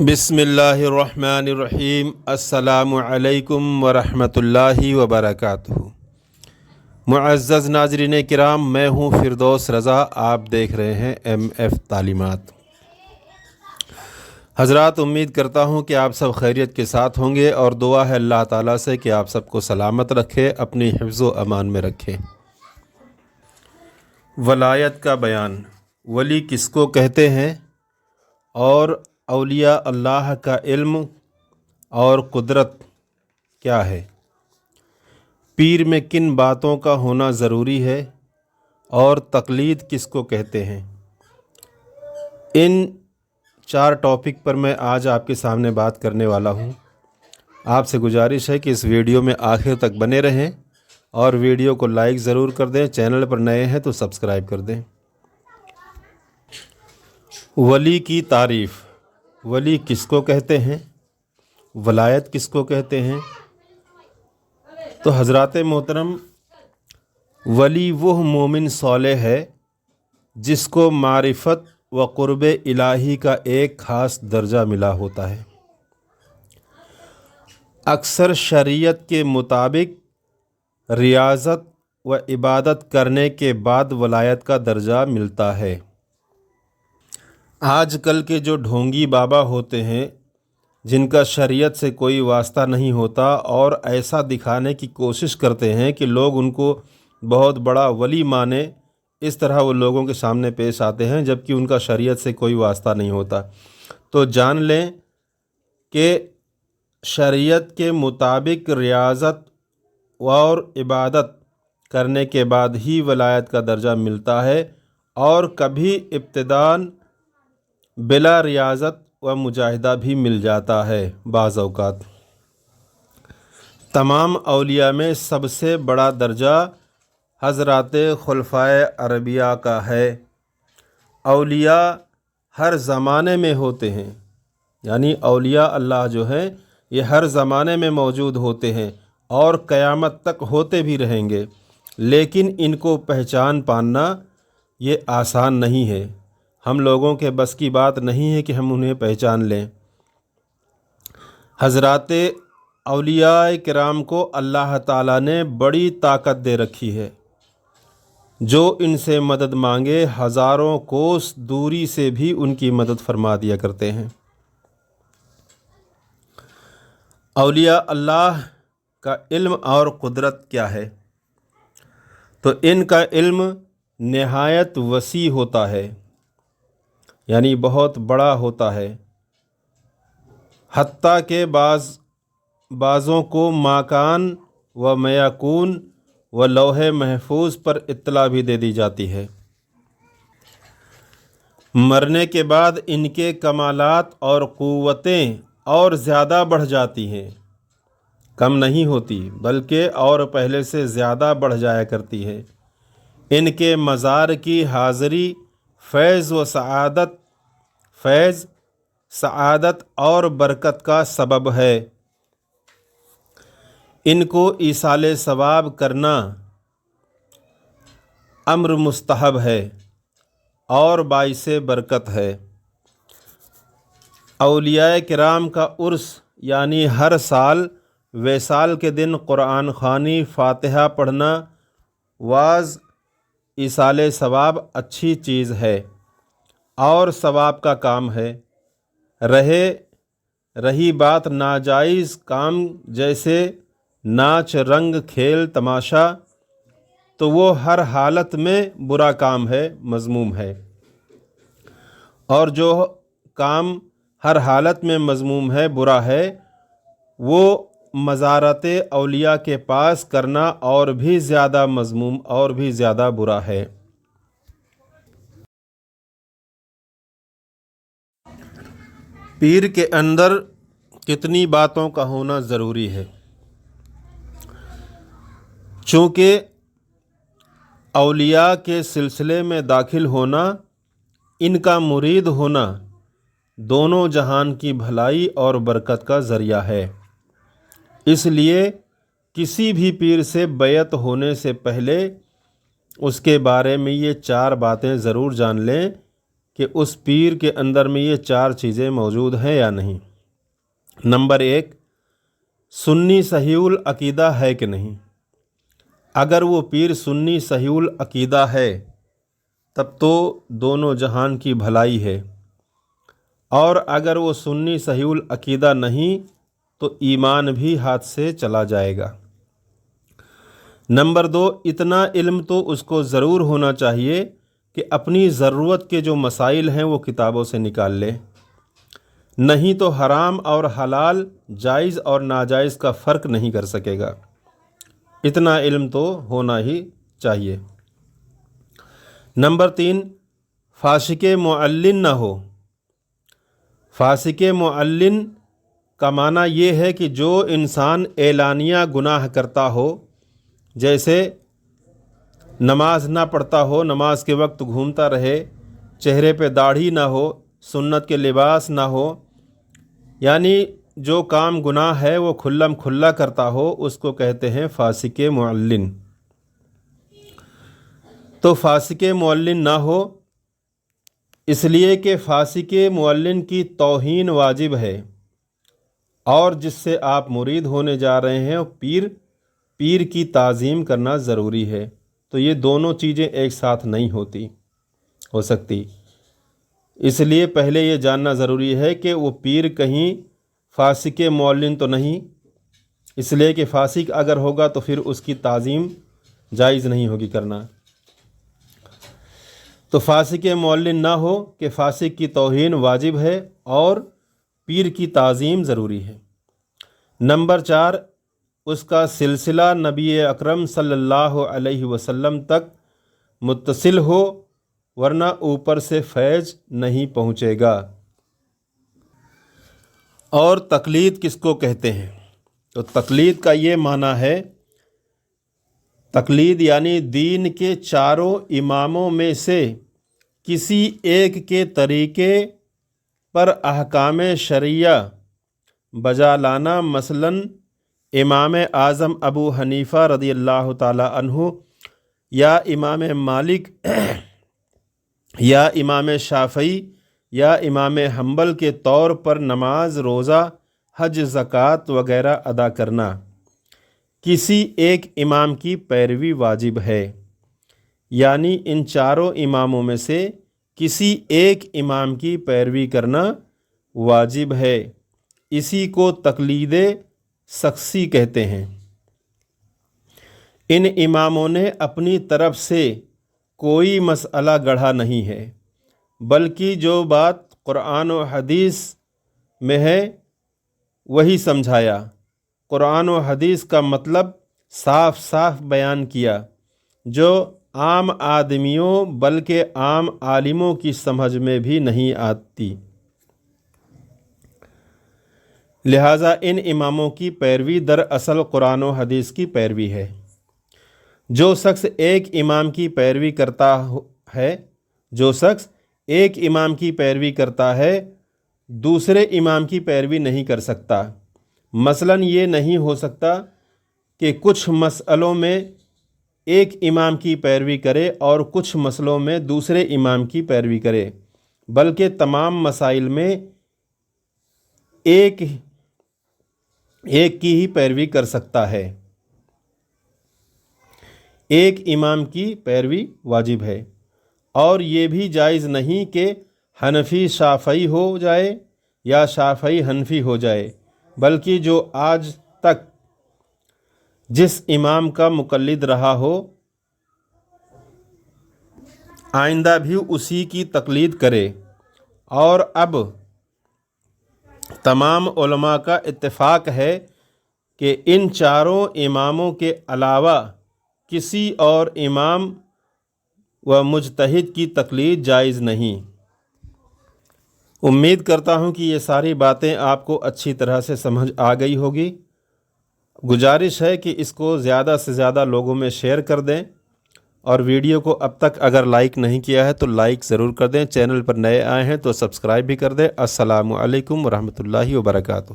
बिस्मिल्लाहिर्रहमानिर्रहीम। अस्सलामु अलैकुम वरहमतुल्लाहि वबरकातुहू। मुअज़्ज़ज़ नाज़रीन किराम, मैं हूँ फ़िरदौस रज़ा। आप देख रहे हैं MF तालीमात। हज़रात, उम्मीद करता हूँ कि आप सब खैरियत के साथ होंगे और दुआ है अल्लाह ताला से कि आप सबको सलामत रखे, अपनी हिफ्ज़ व अमान में रखे। वलायत का बयान। वली किसको कहते हैं और औलिया अल्लाह का इल्म और कुदरत क्या है, पीर में किन बातों का होना ज़रूरी है और तक़लीद किसको कहते हैं, इन 4 टॉपिक पर मैं आज आपके सामने बात करने वाला हूँ। आपसे गुजारिश है कि इस वीडियो में आखिर तक बने रहें और वीडियो को लाइक ज़रूर कर दें। चैनल पर नए हैं तो सब्सक्राइब कर दें। वली की तारीफ़। वली किसको कहते हैं, वलायत किसको कहते हैं? तो हज़रात मोहतरम, वली वह मोमिन सालेह है जिसको मारिफत व क़ुर्ब इलाही का एक ख़ास दर्जा मिला होता है। अक्सर शरीयत के मुताबिक रियाज़त व इबादत करने के बाद वलायत का दर्जा मिलता है। आजकल के जो ढोंगी बाबा होते हैं जिनका शरीयत से कोई वास्ता नहीं होता और ऐसा दिखाने की कोशिश करते हैं कि लोग उनको बहुत बड़ा वली माने, इस तरह वो लोगों के सामने पेश आते हैं जबकि उनका शरीयत से कोई वास्ता नहीं होता। तो जान लें कि शरीयत के मुताबिक रियाज़त और इबादत करने के बाद ही वलायत का दर्जा मिलता है और कभी इब्तिदान बिला रियाज़त व मुजाहिदा भी मिल जाता है। बाज़ औक़ात तमाम औलिया में सबसे बड़ा दर्जा हज़रात खुलफ़ाए अरबिया का है। औलिया हर ज़माने में होते हैं, यानी औलिया अल्लाह जो है ये हर ज़माने में मौजूद होते हैं और क़यामत तक होते भी रहेंगे, लेकिन इनको पहचान पाना ये आसान नहीं है। हम लोगों के बस की बात नहीं है कि हम उन्हें पहचान लें। हज़रात औलिया किराम को अल्लाह ताला ने बड़ी ताकत दे रखी है। जो इनसे मदद मांगे हज़ारों कोस दूरी से भी उनकी मदद फरमा दिया करते हैं। औलिया अल्लाह का इल्म और कुदरत क्या है? तो इनका इल्म निहायत वसी होता है, यानी बहुत बड़ा होता है। हत्ता के बाज़ों को माकान व मयाकून व लौहे महफूज पर इत्तला भी दे दी जाती है। मरने के बाद इनके कमालात और क़ुव्वतें और ज़्यादा बढ़ जाती हैं, कम नहीं होती बल्कि और पहले से ज़्यादा बढ़ जाया करती है। इनके मज़ार की हाज़री फैज़ सआदत और बरकत का सबब है। इनको ईसाले सवाब करना अम्र मुस्तहब है और बाइसे बरकत है। औलियाए किराम का उर्स यानी हर साल वैसाल के दिन कुरान ख़ानी, फ़ातिहा पढ़ना, वाज़, ईसाले सवाब अच्छी चीज़ है और सवाब का काम है। रही बात नाजायज़ काम जैसे नाच, रंग, खेल, तमाशा, तो वो हर हालत में बुरा काम है, मज़मूम है। और जो काम हर हालत में मज़मूम है, बुरा है, वो मज़ारत औलिया के पास करना और भी ज़्यादा मज़मूम और भी ज़्यादा बुरा है। पीर के अंदर कितनी बातों का होना ज़रूरी है? चूँकि औलिया के सिलसिले में दाखिल होना, इनका मुरीद होना दोनों जहान की भलाई और बरकत का ज़रिया है। इसलिए किसी भी पीर से बैत होने से पहले उसके बारे में ये 4 बातें ज़रूर जान लें کہ اس پیر کے اندر میں یہ 4 چیزیں موجود ہیں یا نہیں۔ نمبر 1، سنی صحیح العقیدہ ہے کہ نہیں۔ اگر وہ پیر سنی صحیح العقیدہ ہے تب تو دونوں جہان کی بھلائی ہے، اور اگر وہ سنی صحیح العقیدہ نہیں تو ایمان بھی ہاتھ سے چلا جائے گا۔ نمبر 2، اتنا علم تو اس کو ضرور ہونا چاہیے کہ اپنی ضرورت کے جو مسائل ہیں وہ کتابوں سے نکال لے، نہیں تو حرام اور حلال، جائز اور ناجائز کا فرق نہیں کر سکے گا۔ اتنا علم تو ہونا ہی چاہیے۔ نمبر 3، فاسق معلن نہ ہو۔ فاسق معلن کا معنی یہ ہے کہ جو انسان اعلانیہ گناہ کرتا ہو، جیسے نماز نہ پڑھتا ہو، نماز کے وقت گھومتا رہے، چہرے پہ داڑھی نہ ہو، سنت کے لباس نہ ہو، یعنی جو کام گناہ ہے وہ کھلم کھلا کرتا ہو، اس کو کہتے ہیں فاسق معلن۔ تو فاسق معلن نہ ہو، اس لیے کہ فاسق معلن کی توہین واجب ہے، اور جس سے آپ مرید ہونے جا رہے ہیں پیر کی تعظیم کرنا ضروری ہے۔ تو یہ دونوں چیزیں ایک ساتھ نہیں ہو سکتی، اس لیے پہلے یہ جاننا ضروری ہے کہ وہ پیر کہیں فاسق معلن تو نہیں، اس لیے کہ فاسق اگر ہوگا تو پھر اس کی تعظیم جائز نہیں ہوگی کرنا۔ تو فاسق معلن نہ ہو کہ فاسق کی توہین واجب ہے اور پیر کی تعظیم ضروری ہے۔ نمبر 4، اس کا سلسلہ نبی اکرم صلی اللہ علیہ وسلم تک متصل ہو، ورنہ اوپر سے فیض نہیں پہنچے گا۔ اور تقلید کس کو کہتے ہیں؟ تو تقلید کا یہ معنی ہے، تقلید یعنی دین کے 4 اماموں میں سے کسی ایک کے طریقے پر احکام شرعیہ بجا لانا۔ مثلاً امام اعظم ابو حنیفہ رضی اللہ تعالی عنہ، یا امام مالک، یا امام شافعی، یا امام حنبل کے طور پر نماز، روزہ، حج، زکوٰۃ وغیرہ ادا کرنا، کسی ایک امام کی پیروی واجب ہے۔ یعنی ان 4 اماموں میں سے کسی ایک امام کی پیروی کرنا واجب ہے، اسی کو تقلید شخصی کہتے ہیں۔ ان اماموں نے اپنی طرف سے کوئی مسئلہ گڑھا نہیں ہے، بلکہ جو بات قرآن و حدیث میں ہے وہی سمجھایا، قرآن و حدیث کا مطلب صاف صاف بیان کیا، جو عام آدمیوں بلکہ عام عالموں کی سمجھ میں بھی نہیں آتی۔ لہٰذا ان اماموں کی پیروی دراصل قرآن و حدیث کی پیروی ہے۔ جو شخص ایک امام کی پیروی کرتا ہے دوسرے امام کی پیروی نہیں کر سکتا۔ مثلاً یہ نہیں ہو سکتا کہ کچھ مسئلوں میں ایک امام کی پیروی کرے اور کچھ مسئلوں میں دوسرے امام کی پیروی کرے، بلکہ تمام مسائل میں ایک کی ہی پیروی کر سکتا ہے۔ ایک امام کی پیروی واجب ہے، اور یہ بھی جائز نہیں کہ حنفی شافعی ہو جائے یا شافعی حنفی ہو جائے، بلکہ جو آج تک جس امام کا مقلد رہا ہو آئندہ بھی اسی کی تقلید کرے۔ اور اب تمام علماء کا اتفاق ہے کہ ان 4 اماموں کے علاوہ کسی اور امام و مجتہد کی تقلید جائز نہیں۔ امید کرتا ہوں کہ یہ ساری باتیں آپ کو اچھی طرح سے سمجھ آ گئی ہوگی۔ گزارش ہے کہ اس کو زیادہ سے زیادہ لوگوں میں شیئر کر دیں، اور ویڈیو کو اب تک اگر لائک نہیں کیا ہے تو لائک ضرور کر دیں، چینل پر نئے آئے ہیں تو سبسکرائب بھی کر دیں۔ السلام علیکم ورحمۃ اللہ وبرکاتہ۔